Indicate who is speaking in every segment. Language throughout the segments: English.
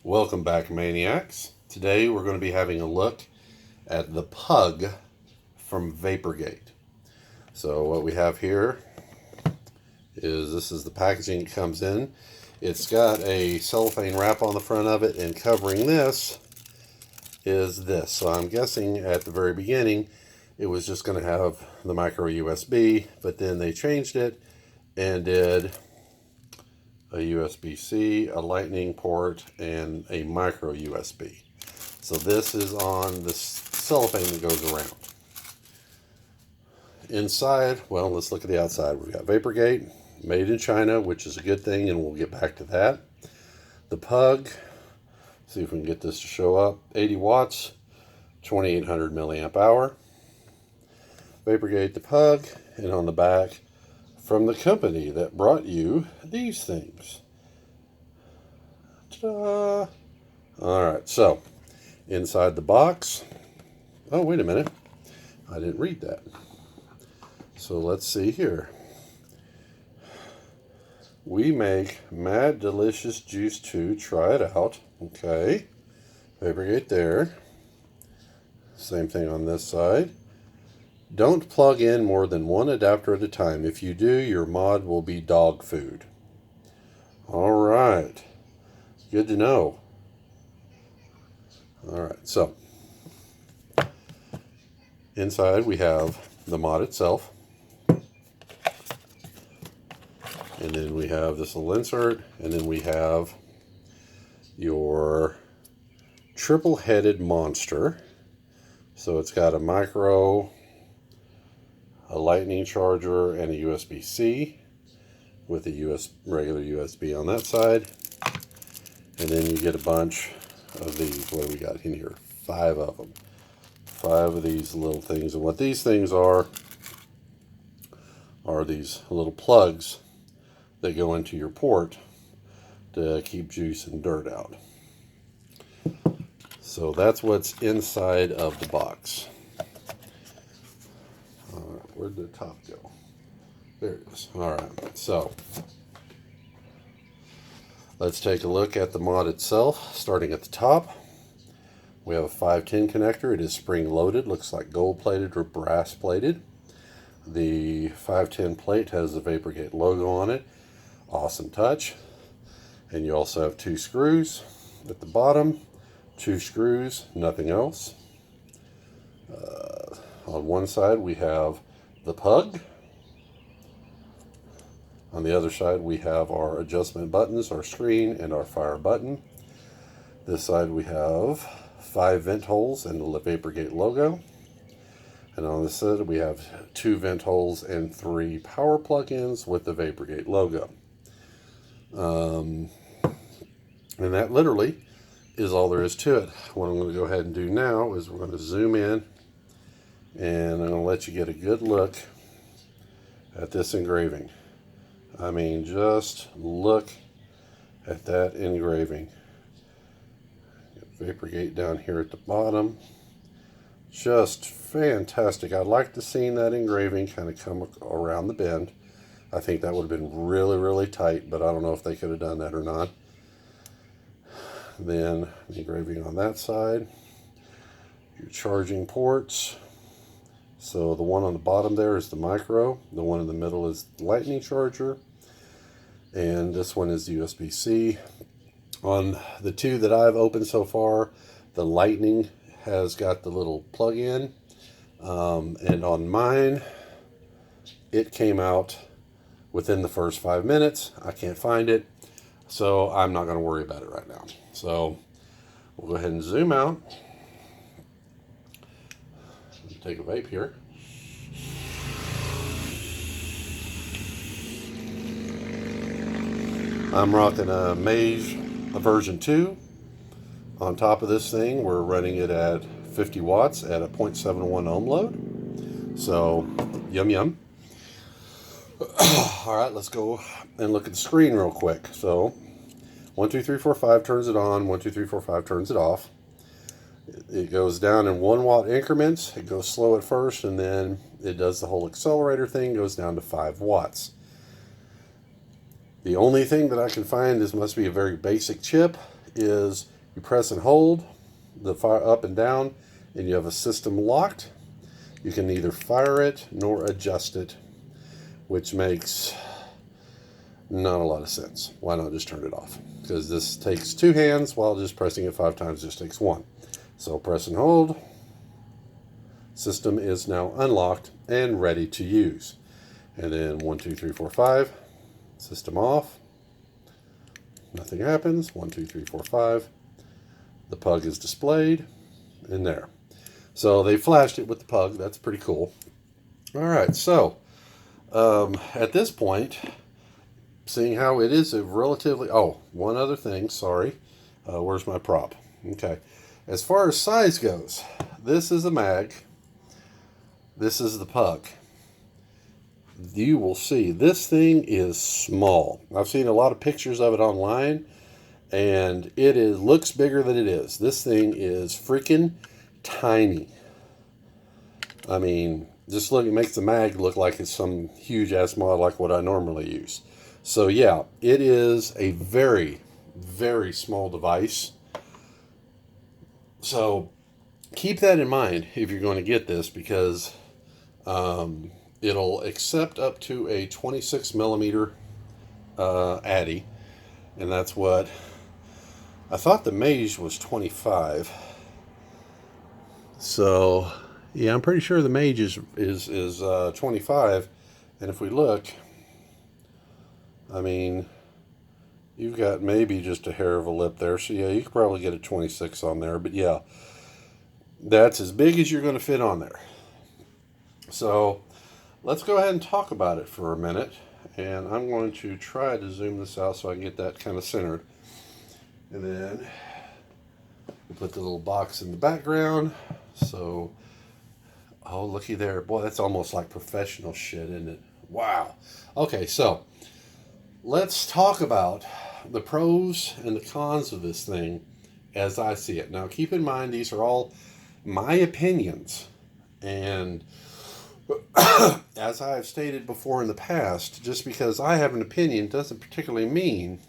Speaker 1: Welcome back, Maniacs. Today we're going to be having a look at the Pug from Vapergate. So what we have here is this is the packaging it comes in. It's got a cellophane wrap on the front of it, and covering this is this. So I'm guessing at the very beginning it was just going to have the micro USB, but then they changed it and did a USB-C, a lightning port, and a micro USB. So this is on the cellophane that goes around. Inside, well, let's look at the outside. We've got Vapergate, made in China, which is a good thing, and we'll get back to that. The Pug, see if we can get this to show up, 80 watts, 2800 milliamp hour. Vapergate the Pug, and on the back, from the company that brought you these things. Ta-da! Alright, so inside the box. Oh, wait a minute. I didn't read that. So let's see here. We make Mad Delicious Juice 2. Try it out. Okay. Vapergate there. Same thing on this side. Don't plug in more than one adapter at a time. If you do, your mod will be dog food. Alright. Good to know. Alright, so inside we have the mod itself. And then we have this little insert. And then we have your triple-headed monster. So it's got a micro, a lightning charger, and a USB-C with a regular USB on that side. And then you get a bunch of these. What do we got in here? 5 of them. 5 of these little things. And what these things are these little plugs that go into your port to keep juice and dirt out. So that's what's inside of the box. Where'd the top go? There it is. Alright, so let's take a look at the mod itself. Starting at the top, we have a 510 connector. It is spring loaded, looks like gold plated or brass plated. The 510 plate has the Vapergate logo on it. Awesome touch. And you also have 2 screws at the bottom. 2 screws, nothing else. On one side we have the Pug. On the other side we have our adjustment buttons, our screen, and our fire button. This side we have 5 vent holes and the Vapergate logo. And on this side we have 2 vent holes and 3 power plug-ins with the Vapergate logo. And that literally is all there is to it. What I'm going to go ahead and do now is we're going to zoom in, and I'm going to let you get a good look at this engraving. I mean, just look at that engraving. Vapergate down here at the bottom. Just fantastic. I'd like to see that engraving kind of come around the bend. I think that would have been really, really tight, but I don't know if they could have done that or not. Then the engraving on that side. Your charging ports. So the one on the bottom there is the micro. The one in the middle is the lightning charger. And this one is the USB-C. On the 2 that I've opened so far, the lightning has got the little plug-in. And on mine, it came out within the first 5 minutes. I can't find it, so I'm not going to worry about it right now. So we'll go ahead and zoom out. Take a vape here. I'm rocking a Mage version 2. On top of this thing, we're running it at 50 watts at a 0.71 ohm load. So, yum yum. Alright, let's go and look at the screen real quick. So, 1, 2, 3, 4, 5 turns it on, 1, 2, 3, 4, 5 turns it off. It goes down in 1 watt increments. It goes slow at first, and then it does the whole accelerator thing, goes down to 5 watts. The only thing that I can find, this must be a very basic chip, is you press and hold the fire up and down, and you have a system locked. You can neither fire it nor adjust it, which makes not a lot of sense. Why not just turn it off? Because this takes 2 hands, while just pressing it 5 times just takes 1. So press and hold. System is now unlocked and ready to use. And then 1, 2, 3, 4, 5. System off. Nothing happens. 1, 2, 3, 4, 5. The pug is displayed in there. So they flashed it with the pug. That's pretty cool. All right, so at this point, seeing how it is a relatively... Oh, one other thing, sorry. Where's my prop? Okay. As far as size goes, this is a mag. This is the pug. You will see this thing is small. I've seen a lot of pictures of it online, and looks bigger than it is. This thing is freaking tiny. I mean, just look, it makes the mag look like it's some huge ass mod like what I normally use. So yeah, it is a very, very small device. So keep that in mind if you're going to get this, because it'll accept up to a 26 millimeter Addy, and that's what I thought. The Mage was 25. So yeah, I'm pretty sure the Mage is 25. And if we look, I mean, you've got maybe just a hair of a lip there. So yeah, you could probably get a 26 on there. But yeah, that's as big as you're going to fit on there. So let's go ahead and talk about it for a minute. And I'm going to try to zoom this out so I can get that kind of centered. And then put the little box in the background. So, oh, looky there. Boy, that's almost like professional shit, isn't it? Wow. Okay, so let's talk about the pros and the cons of this thing as I see it. Now, keep in mind, these are all my opinions. And as I have stated before in the past, just because I have an opinion doesn't particularly mean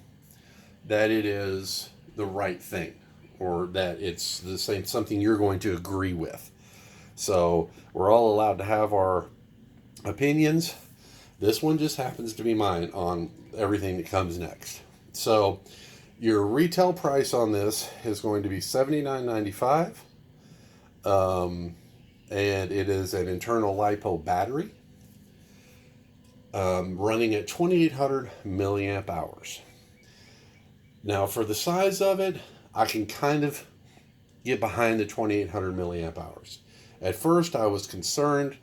Speaker 1: that it is the right thing, or that it's the same something you're going to agree with. So we're all allowed to have our opinions. This one just happens to be mine on everything that comes next. So your retail price on this is going to be $79.95. And it is an internal LiPo battery running at 2,800 milliamp hours. Now, for the size of it, I can kind of get behind the 2,800 milliamp hours. At first, I was concerned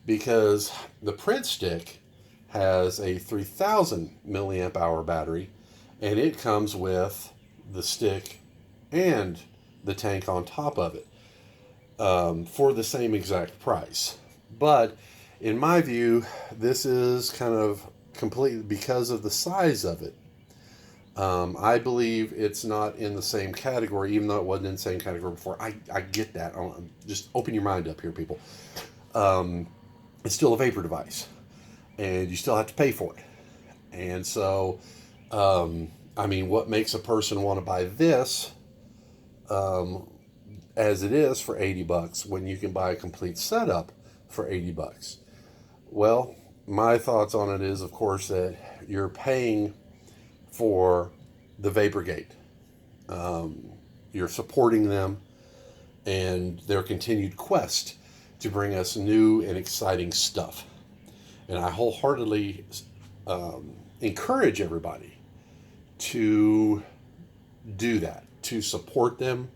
Speaker 1: because the print stick has a 3,000 milliamp hour battery, and it comes with the stick and the tank on top of it for the same exact price. But in my view, this is kind of completely because of the size of it. I believe it's not in the same category, even though it wasn't in the same category before. I get that. Just open your mind up here, people. It's still a vapor device, and you still have to pay for it. And so, I mean, what makes a person want to buy this as it is for $80 when you can buy a complete setup for $80? Well, my thoughts on it is, of course, that you're paying for the Vapergate. You're supporting them and their continued quest to bring us new and exciting stuff. And I wholeheartedly encourage everybody to do that, to support them,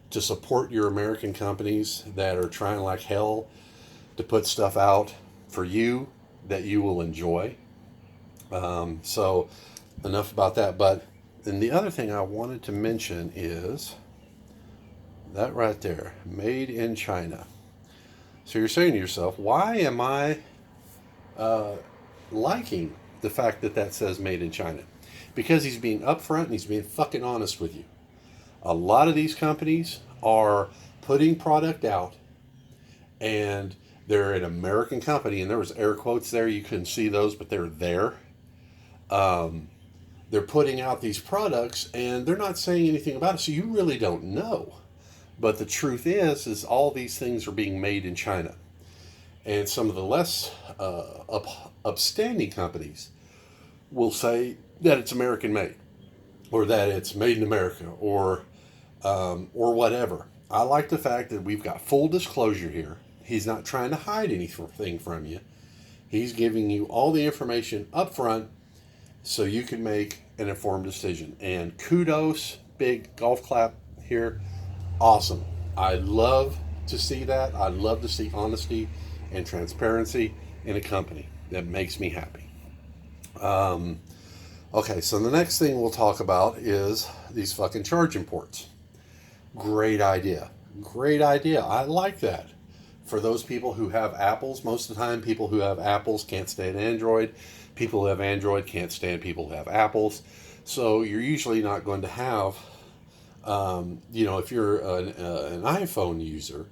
Speaker 1: to support your American companies that are trying like hell to put stuff out for you that you will enjoy. So enough about that. But then the other thing I wanted to mention is that right there, made in China. So you're saying to yourself, why am I liking the fact that that says made in China? Because he's being upfront and he's being fucking honest with you. A lot of these companies are putting product out and they're an American company, and there was air quotes there. You couldn't see those, but they're there. they're putting out these products and they're not saying anything about it, so you really don't know. But the truth is all these things are being made in China. And some of the less upstanding companies will say that it's American made, or that it's made in America, or whatever. I like the fact that we've got full disclosure here. He's not trying to hide anything from you. He's giving you all the information up front so you can make an informed decision. And kudos, big golf clap here. Awesome. I love to see that. I love to see honesty and transparency in a company. That makes me happy. Okay, so the next thing we'll talk about is these fucking charging ports. Great idea. Great idea. I like that. For those people who have Apples, most of the time people who have Apples can't stand Android. People who have Android can't stand people who have Apples. So you're usually not going to have, if you're an iPhone user,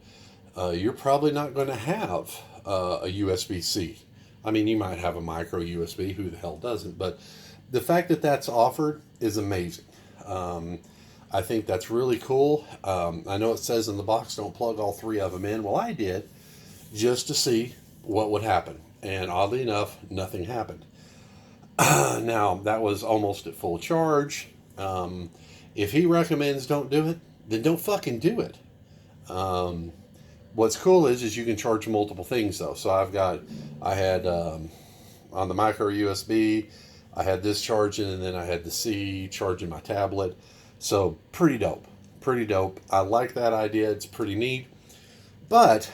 Speaker 1: you're probably not going to have a USB-C. I mean, you might have a micro USB. Who the hell doesn't? But the fact that that's offered is amazing. I think that's really cool. I know it says in the box, don't plug all three of them in. Well, I did, just to see what would happen. And oddly enough, nothing happened. Now, that was almost at full charge. If he recommends don't do it, then don't fucking do it. What's cool is you can charge multiple things, though. So I had on the micro USB, I had this charging, and then I had the C charging my tablet. So pretty dope. Pretty dope. I like that idea. It's pretty neat. But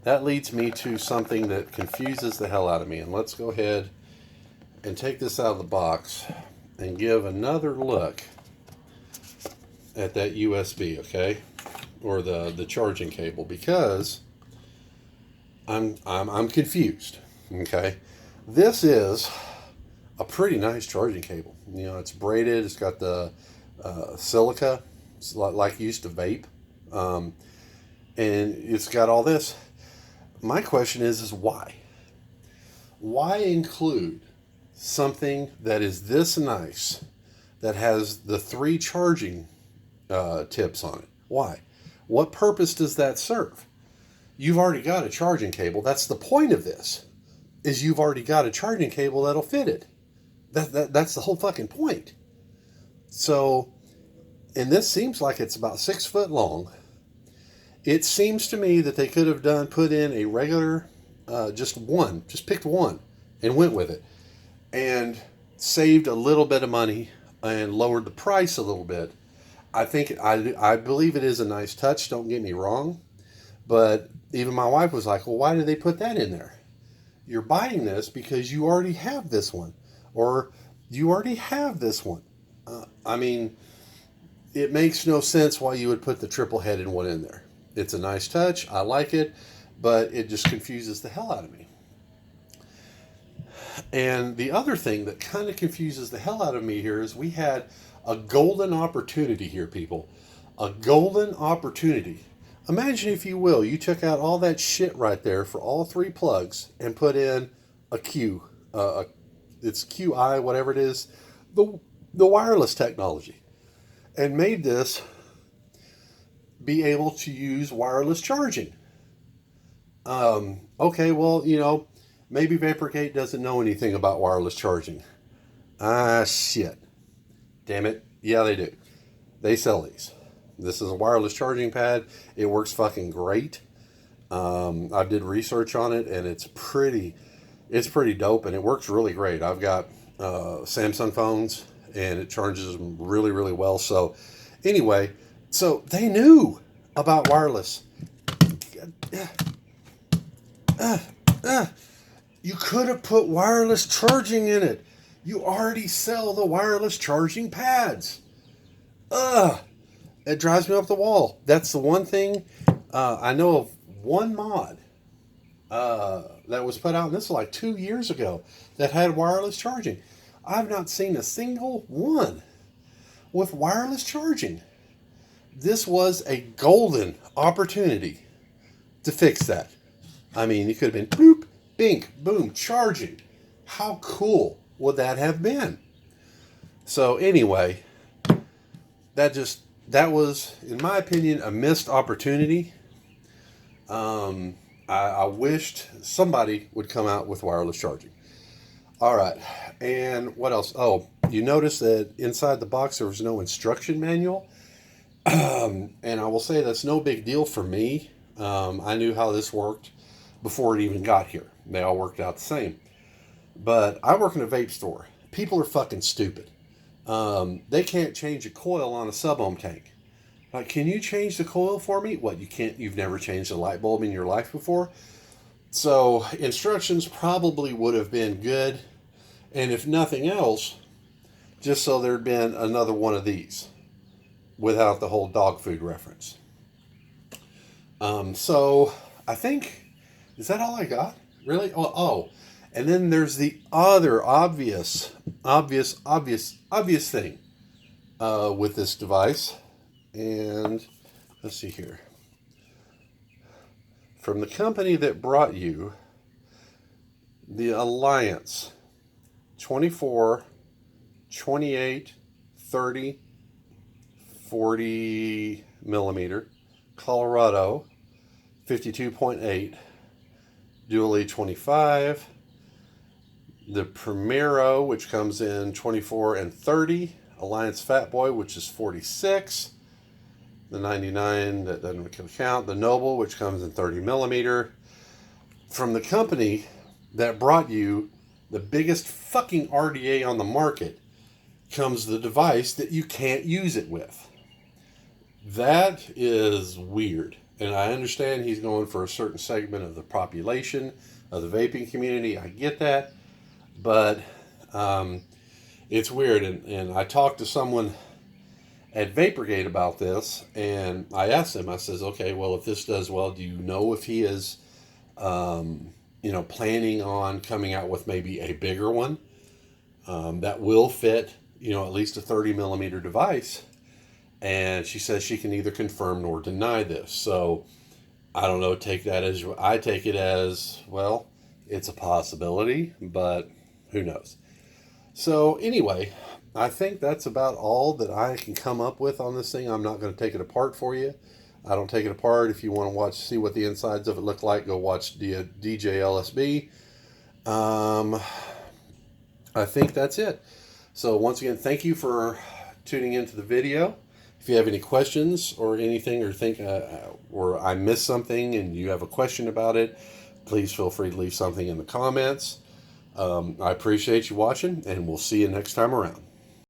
Speaker 1: that leads me to something that confuses the hell out of me. And let's go ahead and take this out of the box and give another look at that USB, okay? Or the charging cable, because I'm confused, okay? This is a pretty nice charging cable. You know, it's braided. It's got the silica. It's like used to vape, and it's got all this. My question is why? Why include something that is this nice, that has the 3 charging tips on it? Why? What purpose does that serve? You've already got a charging cable. That's the point of this, is you've already got a charging cable that'll fit it. That's the whole fucking point. So, and this seems like it's about 6 foot long. It seems to me that they could have put in a regular, just picked one and went with it, and saved a little bit of money and lowered the price a little bit. I believe it is a nice touch, don't get me wrong, but even my wife was like, well, why did they put that in there? You're buying this because you already have this one, or you already have this one. I mean, it makes no sense why you would put the triple-headed one in there. It's a nice touch, I like it, but it just confuses the hell out of me. And the other thing that kind of confuses the hell out of me here is we had a golden opportunity here, people. A golden opportunity. Imagine, if you will, you took out all that shit right there for all 3 plugs and put in a Q. It's QI, whatever it is, the wireless technology, and made this be able to use wireless charging. Okay, well, maybe Vapergate doesn't know anything about wireless charging. Shit. Damn it. Yeah, they do. They sell these. This is a wireless charging pad. It works fucking great. I did research on it, and it's pretty dope, and it works really great. I've got Samsung phones, and it charges them really, really well. So anyway, so they knew about wireless. You could have put wireless charging in it. You already sell the wireless charging pads. It drives me up the wall. That's the one thing. I know of one mod that was put out, and this was like 2 years ago, that had wireless charging. I've not seen a single one with wireless charging. This was a golden opportunity to fix that. I mean, it could have been boop, bink, boom, charging. How cool would that have been? So anyway, that was, in my opinion, a missed opportunity. I wished somebody would come out with wireless charging. All right, and what else? Oh, you notice that inside the box there was no instruction manual. And I will say that's no big deal for me. I knew how this worked before it even got here. They all worked out the same. But I work in a vape store. People are fucking stupid. They can't change a coil on a sub-ohm tank. Like, can you change the coil for me? What, you can't? You've never changed a light bulb in your life before? So instructions probably would have been good. And if nothing else, just so there'd been another one of these without the whole dog food reference. So I think, is that all I got? Really? Oh, and then there's the other obvious thing with this device. And let's see here. From the company that brought you the Alliance 24, 28, 30, 40 millimeter, Colorado 52.8, Dual E25, the Primero, which comes in 24 and 30, Alliance Fat Boy, which is 46, the 99, that doesn't count, the Noble, which comes in 30 millimeter. From the company that brought you the biggest fucking RDA on the market comes the device that you can't use it with. That is weird. And I understand he's going for a certain segment of the population, of the vaping community. I get that. But it's weird. And I talked to someone at Vapergate about this, and I asked him, I says, okay, well, if this does well, do you know if he is, planning on coming out with maybe a bigger one that will fit, at least a 30 millimeter device? And she says she can neither confirm nor deny this. So I don't know, I take it as, well, it's a possibility, but who knows? So anyway, I think that's about all that I can come up with on this thing. I'm not going to take it apart for you. I don't take it apart. If you want to see what the insides of it look like, go watch DJ LSB. I think that's it. So once again, thank you for tuning into the video. If you have any questions or anything, or think or I missed something and you have a question about it, please feel free to leave something in the comments. I appreciate you watching, and we'll see you next time around.